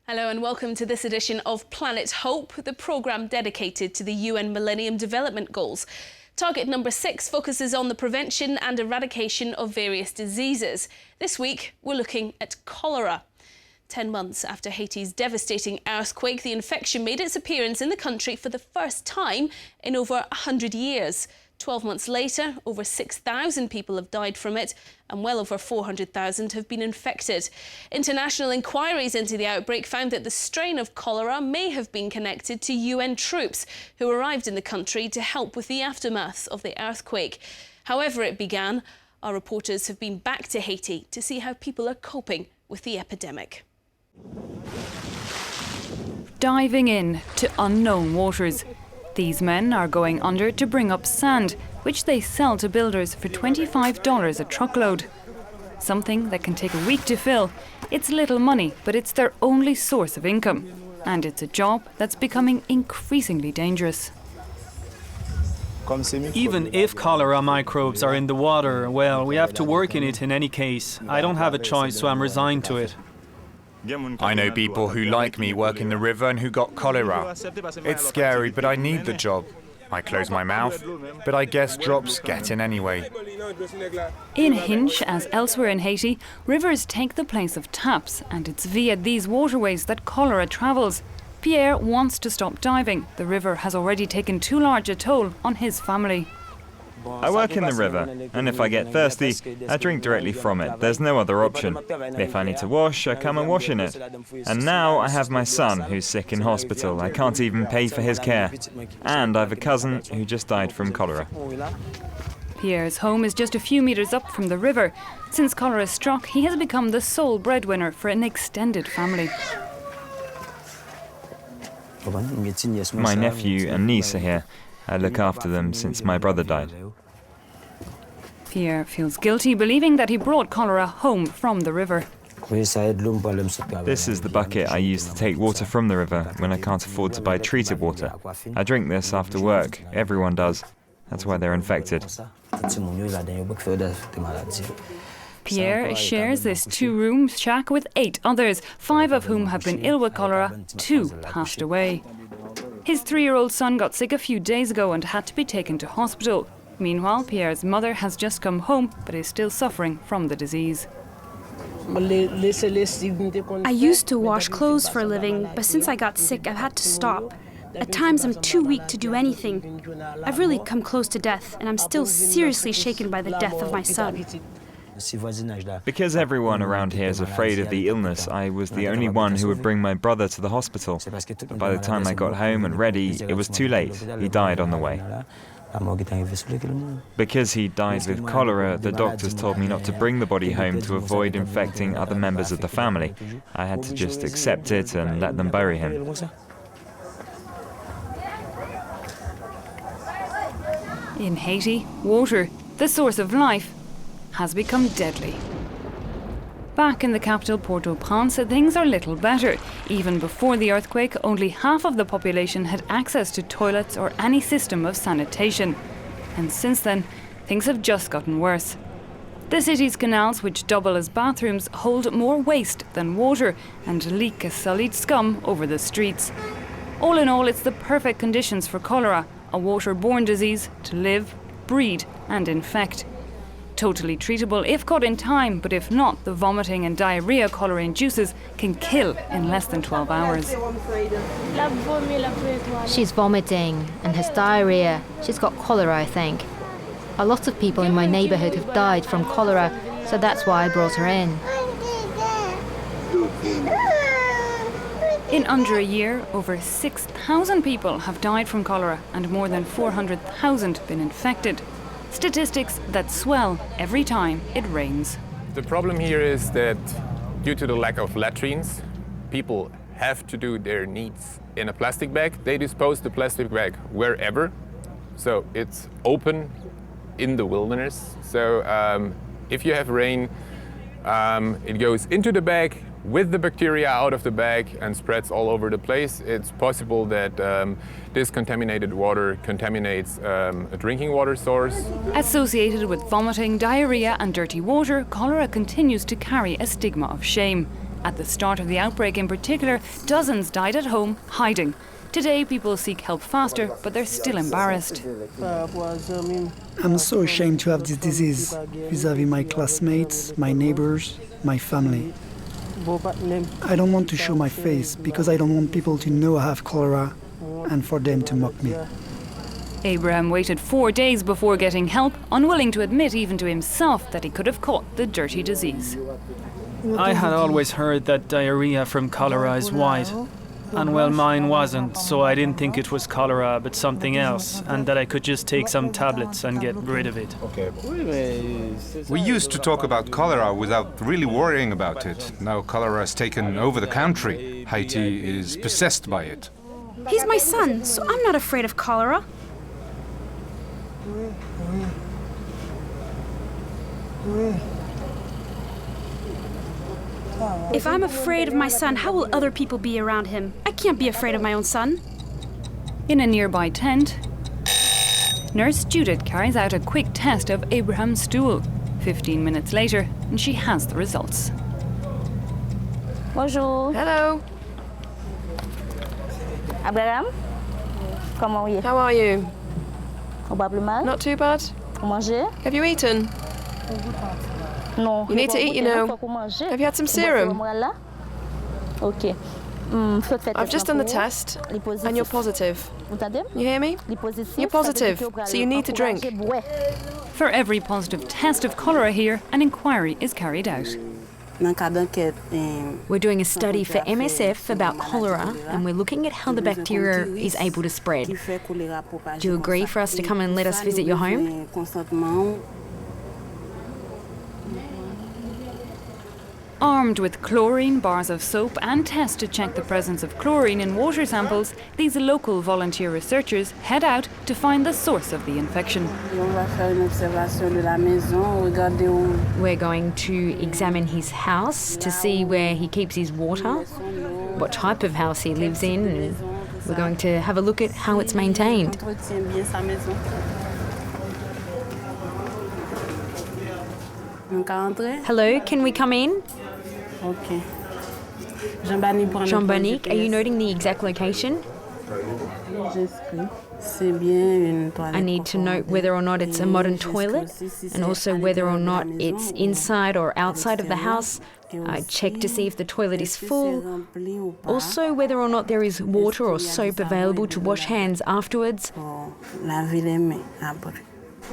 Hello and welcome to this edition of Planet Hope, the programme dedicated to the UN Millennium Development Goals. Target number 6 focuses on the prevention and eradication of various diseases. This week, we're looking at cholera. 10 months after Haiti's devastating earthquake, the infection made its appearance in the country for the first time in over 100 years. 12 months later, over 6,000 people have died from it and well over 400,000 have been infected. International inquiries into the outbreak found that the strain of cholera may have been connected to UN troops who arrived in the country to help with the aftermath of the earthquake. However it began, our reporters have been back to Haiti to see how people are coping with the epidemic. Diving in to unknown waters. These men are going under to bring up sand, which they sell to builders for $25 a truckload. Something that can take a week to fill. It's little money, but it's their only source of income. And it's a job that's becoming increasingly dangerous. Even if cholera microbes are in the water, well, we have to work in it in any case. I don't have a choice, so I'm resigned to it. I know people who, like me, work in the river and who got cholera. It's scary, but I need the job. I close my mouth, but I guess drops get in anyway. In Hinch, as elsewhere in Haiti, rivers take the place of taps, and it's via these waterways that cholera travels. Pierre wants to stop diving. The river has already taken too large a toll on his family. I work in the river, and if I get thirsty, I drink directly from it. There's no other option. If I need to wash, I come and wash in it. And now I have my son who's sick in hospital. I can't even pay for his care. And I have a cousin who just died from cholera. Pierre's home is just a few meters up from the river. Since cholera struck, he has become the sole breadwinner for an extended family. My nephew and niece are here. I look after them since my brother died. Pierre feels guilty, believing that he brought cholera home from the river. This is the bucket I use to take water from the river when I can't afford to buy treated water. I drink this after work. Everyone does. That's why they're infected. Pierre shares this 2-room shack with 8 others, 5 of whom have been ill with cholera, 2 passed away. His 3-year-old son got sick a few days ago and had to be taken to hospital. Meanwhile, Pierre's mother has just come home but is still suffering from the disease. I used to wash clothes for a living, but since I got sick, I've had to stop. At times, I'm too weak to do anything. I've really come close to death, and I'm still seriously shaken by the death of my son. Because everyone around here is afraid of the illness, I was the only one who would bring my brother to the hospital. But by the time I got home and ready, it was too late. He died on the way. Because he died with cholera, the doctors told me not to bring the body home to avoid infecting other members of the family. I had to just accept it and let them bury him. In Haiti, water, the source of life, has become deadly. Back in the capital Port-au-Prince, things are little better. Even before the earthquake, only half of the population had access to toilets or any system of sanitation. And since then, things have just gotten worse. The city's canals, which double as bathrooms, hold more waste than water and leak a sullied scum over the streets. All in all, it's the perfect conditions for cholera, a water-borne disease to live, breed and infect. Totally treatable if caught in time, but if not, the vomiting and diarrhea cholera induces can kill in less than 12 hours. She's vomiting and has diarrhea. She's got cholera, I think. A lot of people in my neighbourhood have died from cholera, so that's why I brought her in. In under a year, over 6,000 people have died from cholera and more than 400,000 been infected. Statistics that swell every time it rains. The problem here is that due to the lack of latrines, people have to do their needs in a plastic bag. They dispose the plastic bag wherever, so it's open in the wilderness. So if you have rain, it goes into the bag with the bacteria out of the bag and spreads all over the place. It's possible that this contaminated water contaminates a drinking water source. Associated with vomiting, diarrhea and dirty water, cholera continues to carry a stigma of shame. At the start of the outbreak in particular, dozens died at home, hiding. Today, people seek help faster, but they're still embarrassed. I'm so ashamed to have this disease vis-à-vis my classmates, my neighbors, my family. I don't want to show my face because I don't want people to know I have cholera and for them to mock me. Abraham waited 4 days before getting help, unwilling to admit even to himself that he could have caught the dirty disease. I had always heard that diarrhea from cholera is white. And well, mine wasn't, so I didn't think it was cholera, but something else, and that I could just take some tablets and get rid of it. We used to talk about cholera without really worrying about it. Now cholera has taken over the country. Haiti is possessed by it. He's my son, so I'm not afraid of cholera. If I'm afraid of my son, how will other people be around him? I can't be afraid of my own son. In a nearby tent, Nurse Judith carries out a quick test of Abraham's stool. 15 minutes later, and she has the results. Bonjour. Hello. Abraham, comment vous? How are you? Probablement. Not too bad. Manger? Have you eaten? No. You need to eat, you know. Have you had some serum? Okay. I've just done the test, and you're positive. You hear me? You're positive, so you need to drink. For every positive test of cholera here, an inquiry is carried out. We're doing a study for MSF about cholera, and we're looking at how the bacteria is able to spread. Do you agree for us to come and let us visit your home? Armed with chlorine, bars of soap and tests to check the presence of chlorine in water samples, these local volunteer researchers head out to find the source of the infection. We're going to examine his house to see where he keeps his water, what type of house he lives in, and we're going to have a look at how it's maintained. Hello, can we come in? Okay. Jean-Bonique, are you noting the exact location? I need to note whether or not it's a modern toilet, and also whether or not it's inside or outside of the house. I check to see if the toilet is full. Also, whether or not there is water or soap available to wash hands afterwards.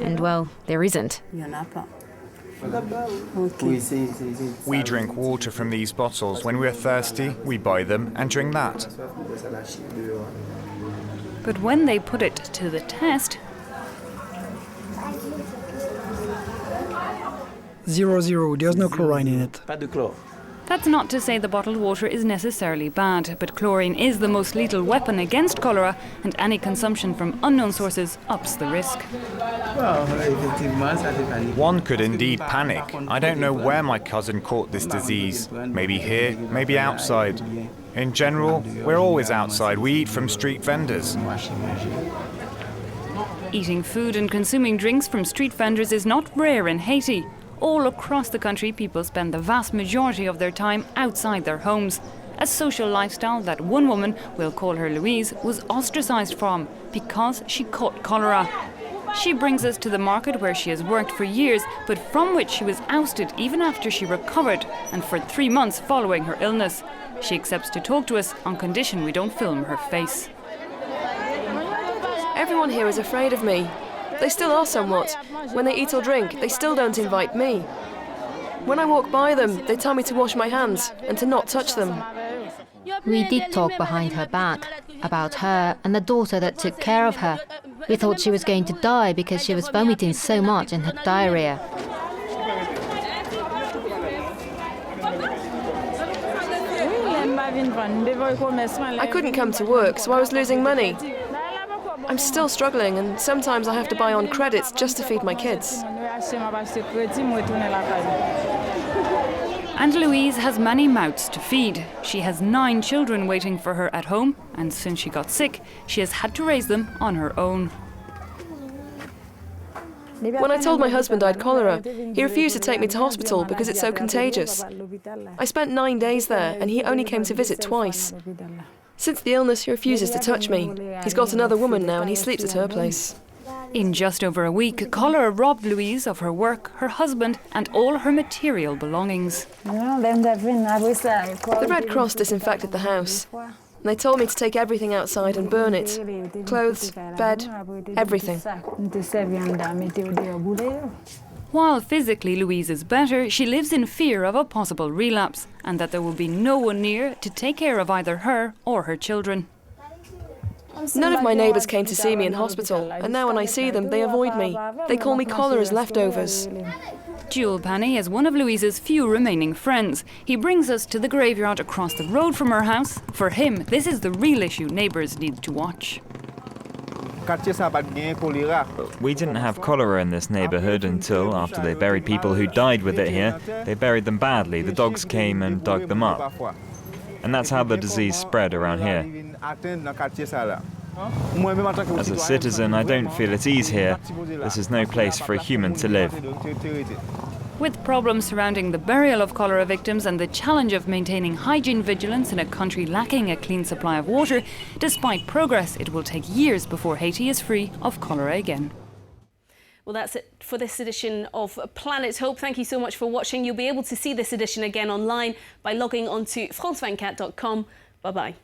And well, there isn't. We drink water from these bottles. When we're thirsty, we buy them and drink that. But when they put it to the test... 0-0, there's no chlorine in it. That's not to say the bottled water is necessarily bad, but chlorine is the most lethal weapon against cholera, and any consumption from unknown sources ups the risk. One could indeed panic. I don't know where my cousin caught this disease. Maybe here, maybe outside. In general, we're always outside. We eat from street vendors. Eating food and consuming drinks from street vendors is not rare in Haiti. All across the country, people spend the vast majority of their time outside their homes. A social lifestyle that one woman, we'll call her Louise, was ostracised from because she caught cholera. She brings us to the market where she has worked for years, but from which she was ousted even after she recovered, and for 3 months following her illness. She accepts to talk to us on condition we don't film her face. Everyone here is afraid of me. They still are somewhat. When they eat or drink, they still don't invite me. When I walk by them, they tell me to wash my hands and to not touch them. We did talk behind her back about her and the daughter that took care of her. We thought she was going to die because she was vomiting so much and had diarrhea. I couldn't come to work, so I was losing money. I'm still struggling, and sometimes I have to buy on credits just to feed my kids. And Louise has many mouths to feed. She has 9 children waiting for her at home, and since she got sick, she has had to raise them on her own. When I told my husband I had cholera, he refused to take me to hospital because it's so contagious. I spent 9 days there and he only came to visit twice. Since the illness, he refuses to touch me. He's got another woman now and he sleeps at her place. In just over a week, cholera robbed Louise of her work, her husband, and all her material belongings. The Red Cross disinfected the house. They told me to take everything outside and burn it. Clothes, bed, everything. While physically Louise is better, she lives in fear of a possible relapse and that there will be no one near to take care of either her or her children. None of my neighbours came to see me in hospital, and now when I see them, they avoid me. They call me cholera's leftovers. Jewel Penny is one of Louise's few remaining friends. He brings us to the graveyard across the road from her house. For him, this is the real issue neighbours need to watch. We didn't have cholera in this neighbourhood until after they buried people who died with it here. They buried them badly. The dogs came and dug them up. And that's how the disease spread around here. As a citizen, I don't feel at ease here. This is no place for a human to live. With problems surrounding the burial of cholera victims and the challenge of maintaining hygiene vigilance in a country lacking a clean supply of water, despite progress, it will take years before Haiti is free of cholera again. Well, that's it for this edition of Planet Hope. Thank you so much for watching. You'll be able to see this edition again online by logging on to france24.com. Bye-bye.